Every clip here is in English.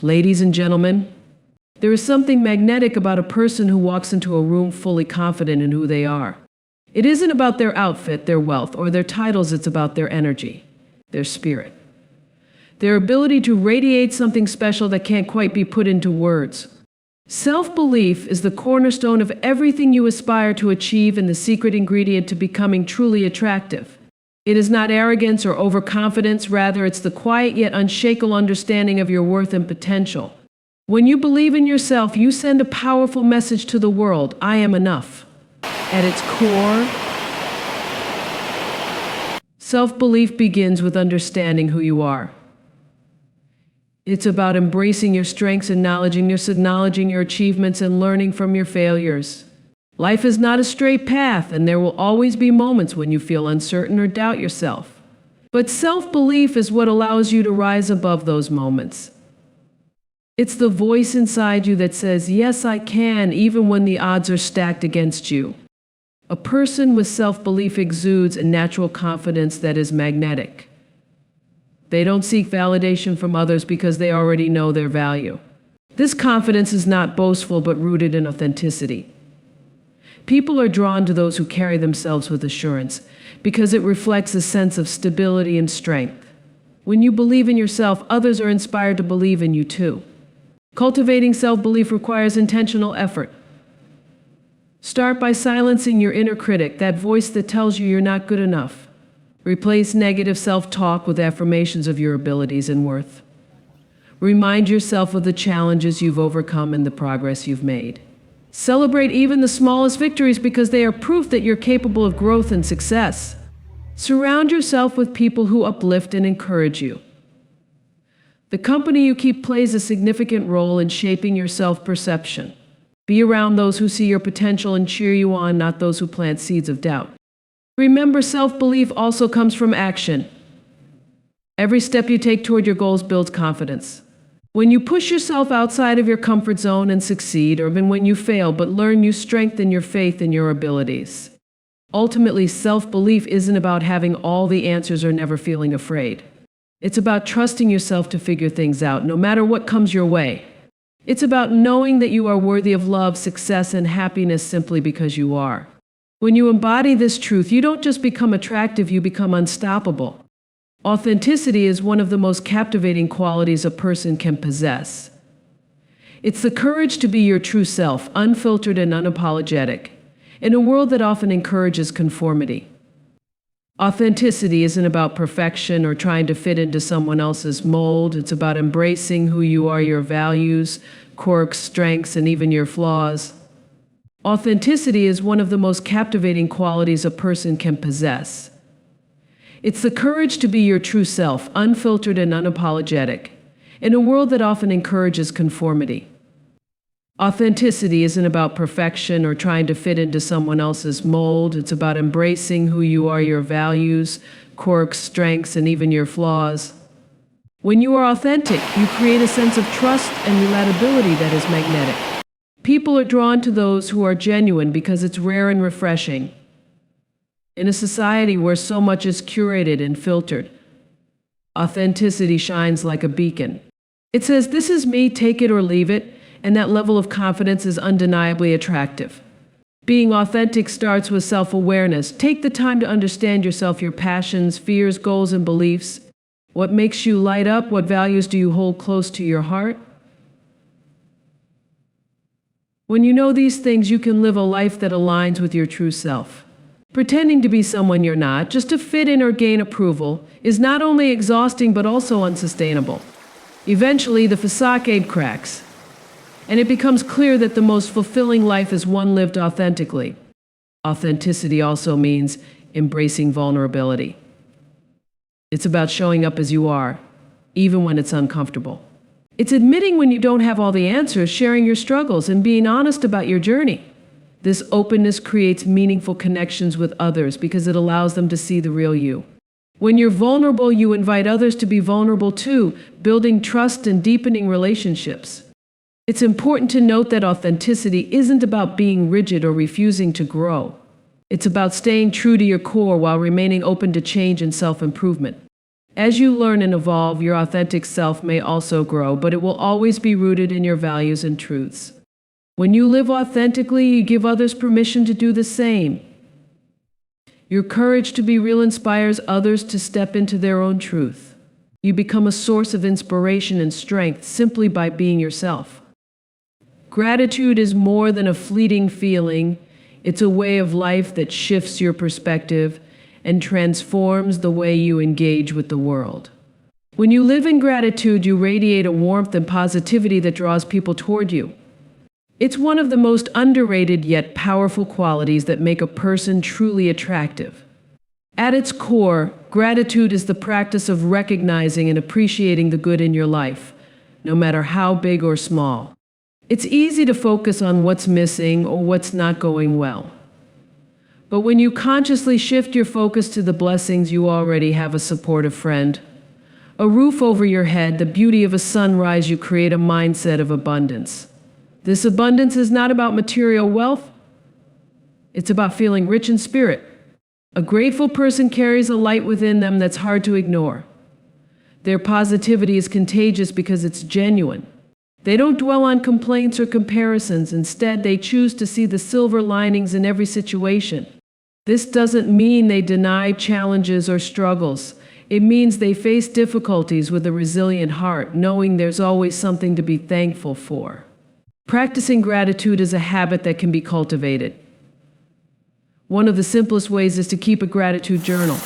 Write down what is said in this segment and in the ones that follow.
Ladies and gentlemen, there is something magnetic about a person who walks into a room fully confident in who they are. It isn't about their outfit, their wealth, or their titles, it's about their energy, their spirit. Their ability to radiate something special that can't quite be put into words. Self-belief is the cornerstone of everything you aspire to achieve and the secret ingredient to becoming truly attractive. It is not arrogance or overconfidence, rather it's the quiet yet unshakable understanding of your worth and potential. When you believe in yourself, you send a powerful message to the world: I am enough. At its core, self-belief begins with understanding who you are. It's about embracing your strengths, acknowledging your achievements, and learning from your failures. Life is not a straight path, and there will always be moments when you feel uncertain or doubt yourself. But self-belief is what allows you to rise above those moments. It's the voice inside you that says, yes, I can, even when the odds are stacked against you. A person with self-belief exudes a natural confidence that is magnetic. They don't seek validation from others because they already know their value. This confidence is not boastful but rooted in authenticity. People are drawn to those who carry themselves with assurance because it reflects a sense of stability and strength. When you believe in yourself, others are inspired to believe in you too. Cultivating self-belief requires intentional effort. Start by silencing your inner critic, that voice that tells you you're not good enough. Replace negative self-talk with affirmations of your abilities and worth. Remind yourself of the challenges you've overcome and the progress you've made. Celebrate even the smallest victories because they are proof that you're capable of growth and success. Surround yourself with people who uplift and encourage you. The company you keep plays a significant role in shaping your self-perception. Be around those who see your potential and cheer you on, not those who plant seeds of doubt. Remember, self-belief also comes from action. Every step you take toward your goals builds confidence. When you push yourself outside of your comfort zone and succeed, or even when you fail but learn, you strengthen your faith in your abilities. Ultimately, self-belief isn't about having all the answers or never feeling afraid. It's about trusting yourself to figure things out, no matter what comes your way. It's about knowing that you are worthy of love, success, and happiness simply because you are. When you embody this truth, you don't just become attractive, you become unstoppable. Authenticity is one of the most captivating qualities a person can possess. It's the courage to be your true self, unfiltered and unapologetic, in a world that often encourages conformity. Authenticity isn't about perfection or trying to fit into someone else's mold. It's about embracing who you are, your values, quirks, strengths, and even your flaws. Authenticity is one of the most captivating qualities a person can possess. It's the courage to be your true self, unfiltered and unapologetic, in a world that often encourages conformity. Authenticity isn't about perfection or trying to fit into someone else's mold. It's about embracing who you are, your values, quirks, strengths, and even your flaws. When you are authentic, you create a sense of trust and relatability that is magnetic. People are drawn to those who are genuine because it's rare and refreshing. In a society where so much is curated and filtered, authenticity shines like a beacon. It says, this is me, take it or leave it, and that level of confidence is undeniably attractive. Being authentic starts with self-awareness. Take the time to understand yourself, your passions, fears, goals, and beliefs. What makes you light up? What values do you hold close to your heart? When you know these things, you can live a life that aligns with your true self. Pretending to be someone you're not, just to fit in or gain approval, is not only exhausting but also unsustainable. Eventually, the facade cracks, and it becomes clear that the most fulfilling life is one lived authentically. Authenticity also means embracing vulnerability. It's about showing up as you are, even when it's uncomfortable. It's admitting when you don't have all the answers, sharing your struggles, and being honest about your journey. This openness creates meaningful connections with others because it allows them to see the real you. When you're vulnerable, you invite others to be vulnerable too, building trust and deepening relationships. It's important to note that authenticity isn't about being rigid or refusing to grow. It's about staying true to your core while remaining open to change and self-improvement. As you learn and evolve, your authentic self may also grow, but it will always be rooted in your values and truths. When you live authentically, you give others permission to do the same. Your courage to be real inspires others to step into their own truth. You become a source of inspiration and strength simply by being yourself. Gratitude is more than a fleeting feeling. It's a way of life that shifts your perspective and transforms the way you engage with the world. When you live in gratitude, you radiate a warmth and positivity that draws people toward you. It's one of the most underrated yet powerful qualities that make a person truly attractive. At its core, gratitude is the practice of recognizing and appreciating the good in your life, no matter how big or small. It's easy to focus on what's missing or what's not going well. But when you consciously shift your focus to the blessings you already have, a supportive friend, a roof over your head, the beauty of a sunrise, you create a mindset of abundance. This abundance is not about material wealth. It's about feeling rich in spirit. A grateful person carries a light within them that's hard to ignore. Their positivity is contagious because it's genuine. They don't dwell on complaints or comparisons. Instead, they choose to see the silver linings in every situation. This doesn't mean they deny challenges or struggles. It means they face difficulties with a resilient heart, knowing there's always something to be thankful for. Practicing gratitude is a habit that can be cultivated. One of the simplest ways is to keep a gratitude journal.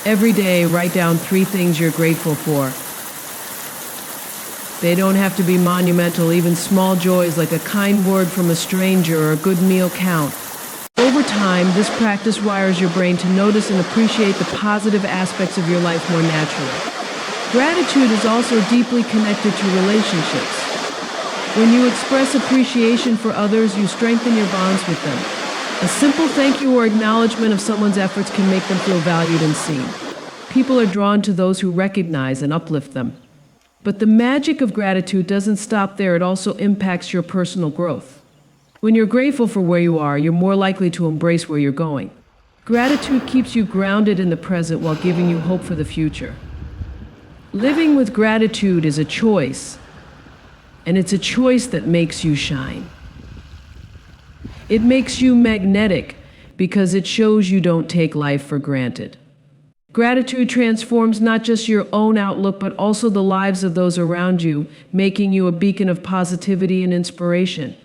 Every day, write down 3 things you're grateful for. They don't have to be monumental. Even small joys like a kind word from a stranger or a good meal count. Over time, this practice wires your brain to notice and appreciate the positive aspects of your life more naturally. Gratitude is also deeply connected to relationships. When you express appreciation for others, you strengthen your bonds with them. A simple thank you or acknowledgement of someone's efforts can make them feel valued and seen. People are drawn to those who recognize and uplift them. But the magic of gratitude doesn't stop there. It also impacts your personal growth. When you're grateful for where you are, you're more likely to embrace where you're going. Gratitude keeps you grounded in the present while giving you hope for the future. Living with gratitude is a choice. And it's a choice that makes you shine. It makes you magnetic because it shows you don't take life for granted. Gratitude transforms not just your own outlook, but also the lives of those around you, making you a beacon of positivity and inspiration.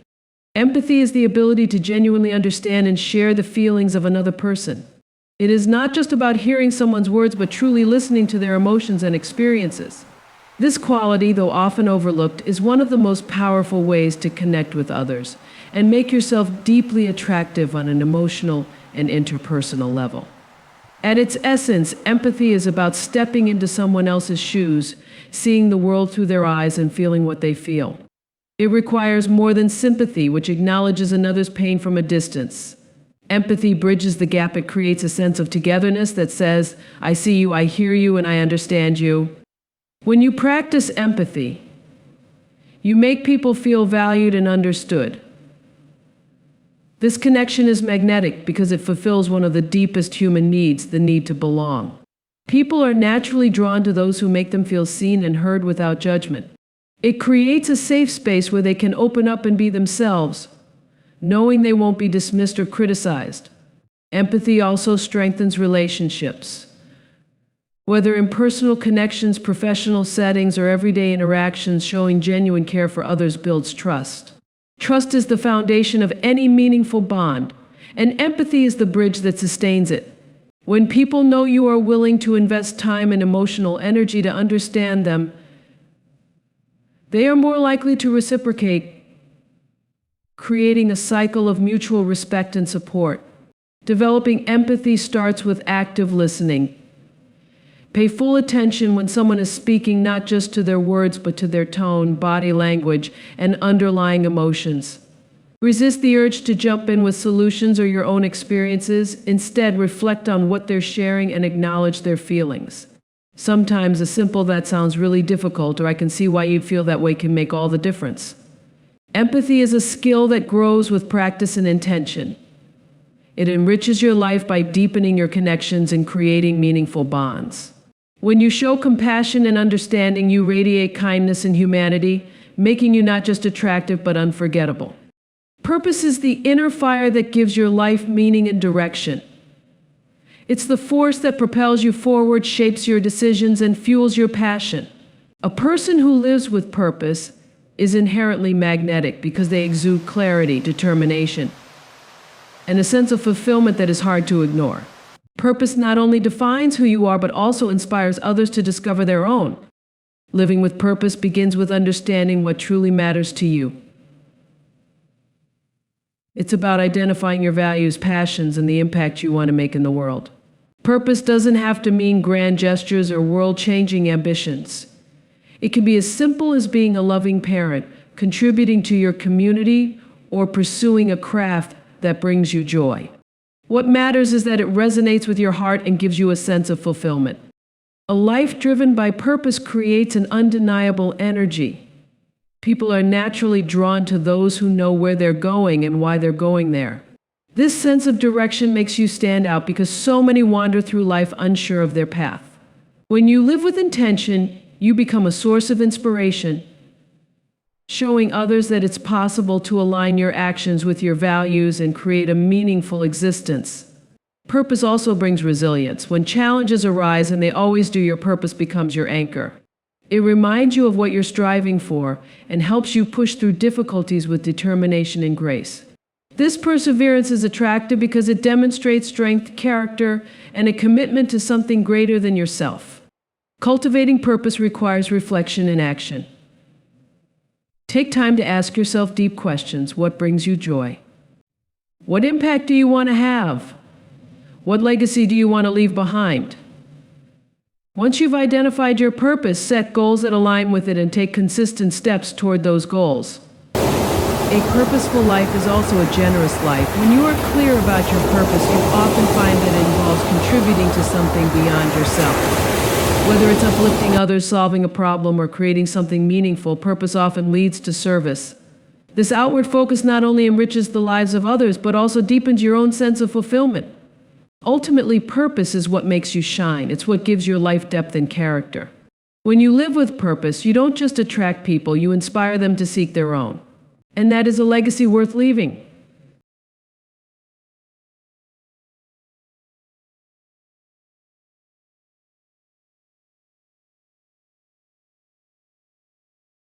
Empathy is the ability to genuinely understand and share the feelings of another person. It is not just about hearing someone's words, but truly listening to their emotions and experiences. This quality, though often overlooked, is one of the most powerful ways to connect with others and make yourself deeply attractive on an emotional and interpersonal level. At its essence, empathy is about stepping into someone else's shoes, seeing the world through their eyes and feeling what they feel. It requires more than sympathy, which acknowledges another's pain from a distance. Empathy bridges the gap. It creates a sense of togetherness that says, I see you, I hear you, and I understand you. When you practice empathy, you make people feel valued and understood. This connection is magnetic because it fulfills one of the deepest human needs, the need to belong. People are naturally drawn to those who make them feel seen and heard without judgment. It creates a safe space where they can open up and be themselves, knowing they won't be dismissed or criticized. Empathy also strengthens relationships. Whether in personal connections, professional settings, or everyday interactions, showing genuine care for others builds trust. Trust is the foundation of any meaningful bond, and empathy is the bridge that sustains it. When people know you are willing to invest time and emotional energy to understand them, they are more likely to reciprocate, creating a cycle of mutual respect and support. Developing empathy starts with active listening. Pay full attention when someone is speaking, not just to their words, but to their tone, body language, and underlying emotions. Resist the urge to jump in with solutions or your own experiences. Instead, reflect on what they're sharing and acknowledge their feelings. Sometimes a simple "that sounds really difficult," or "I can see why you'd feel that way," can make all the difference. Empathy is a skill that grows with practice and intention. It enriches your life by deepening your connections and creating meaningful bonds. When you show compassion and understanding, you radiate kindness and humanity, making you not just attractive but unforgettable. Purpose is the inner fire that gives your life meaning and direction. It's the force that propels you forward, shapes your decisions, and fuels your passion. A person who lives with purpose is inherently magnetic because they exude clarity, determination, and a sense of fulfillment that is hard to ignore. Purpose not only defines who you are, but also inspires others to discover their own. Living with purpose begins with understanding what truly matters to you. It's about identifying your values, passions, and the impact you want to make in the world. Purpose doesn't have to mean grand gestures or world-changing ambitions. It can be as simple as being a loving parent, contributing to your community, or pursuing a craft that brings you joy. What matters is that it resonates with your heart and gives you a sense of fulfillment. A life driven by purpose creates an undeniable energy. People are naturally drawn to those who know where they're going and why they're going there. This sense of direction makes you stand out because so many wander through life unsure of their path. When you live with intention, you become a source of inspiration, showing others that it's possible to align your actions with your values and create a meaningful existence. Purpose also brings resilience. When challenges arise, and they always do, your purpose becomes your anchor. It reminds you of what you're striving for and helps you push through difficulties with determination and grace. This perseverance is attractive because it demonstrates strength, character, and a commitment to something greater than yourself. Cultivating purpose requires reflection and action. Take time to ask yourself deep questions. What brings you joy? What impact do you want to have? What legacy do you want to leave behind? Once you've identified your purpose, set goals that align with it and take consistent steps toward those goals. A purposeful life is also a generous life. When you are clear about your purpose, you often find that it involves contributing to something beyond yourself. Whether it's uplifting others, solving a problem, or creating something meaningful, purpose often leads to service. This outward focus not only enriches the lives of others, but also deepens your own sense of fulfillment. Ultimately, purpose is what makes you shine. It's what gives your life depth and character. When you live with purpose, you don't just attract people, you inspire them to seek their own. And that is a legacy worth leaving.